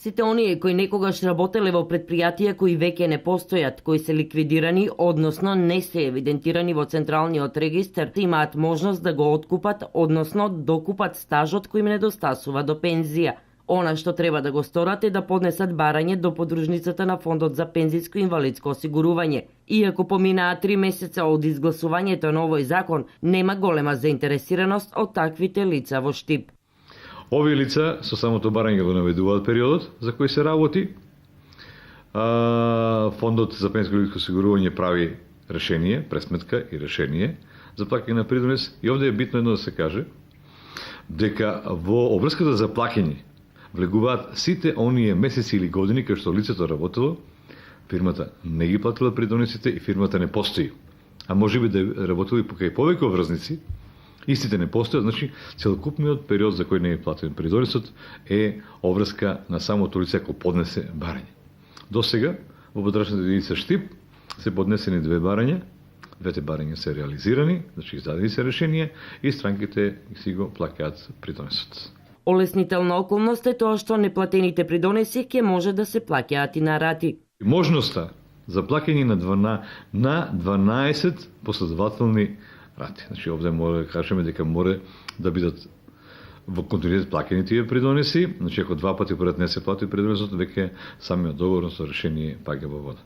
Сите оние кои некогаш работеле во претпријатија кои веќе не постојат, кои се ликвидирани, односно не се евидентирани во Централниот регистар, имаат можност да го откупат, односно докупат стажот кој им недостасува до пензија. Она што треба да го сторат е да поднесат барање до подружницата на Фондот за пензиско и инвалидско осигурување. Иако поминаа 3 месеца од изгласувањето на овој закон, нема голема заинтересираност од таквите лица во Штип. Овие лица со самото барање го наведуваат периодот за кој се работи. Фондот за пензиско и инвалидско осигурување прави решение, пресметка и решение за плаќање на придонес. И овде е битно едно да се каже дека во обврската за плаќање влегуваат сите оние месеци или години кај што лицето работело, фирмата не ги платила придонесите и фирмата не постои. А можеби да работело и покај повеќе врзници, истите не постојат, значи целокупниот период за кој не е платен придонесот е обврска на самото лице кој поднесе барање. До сега во потрачната единица Штип се поднесени 2 барања, двете барања се реализирани, значи издадени се решенија и странките си го плаќаат придонесот. Олеснителна околност е тоа што неплатените придонеси ќе може да се плаќаат и на рати. Можноста за плаќање на 12 последователни рати. Значи овде може да кажеме дека може да бидат во континуитет плаќани тие придонеси, значи ако 2 пати поред не се плати придонесот, веќе самиот договорно со решение паѓа во вода.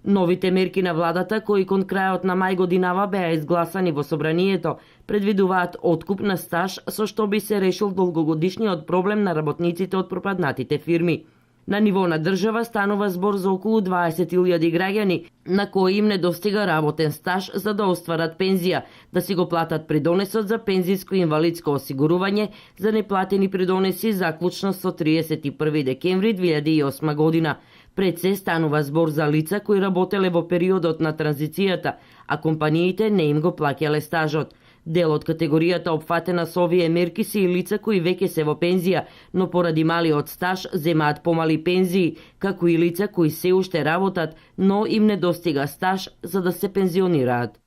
Новите мерки на владата, кои кон крајот на мај годинава беа изгласани во собранието, предвидуваат откуп на стаж со што би се решил долгогодишниот проблем на работниците од пропаднатите фирми. На ниво на држава станува збор за околу 20.000 граѓани на кои им недостига работен стаж за да остварат пензија, да си го платат придонесот за пензиско и инвалидско осигурување за неплатени придонеси заклучно со 31 декември 2008 година. Пред се станува збор за лица кои работеле во периодот на транзицијата, а компаниите не им го плаќале стажот. Дел од категоријата опфатена со овие мерки се и лица кои веќе се во пензија, но поради малиот стаж земаат помали пензии, како и лица кои се уште работат, но им недостига стаж за да се пензионираат.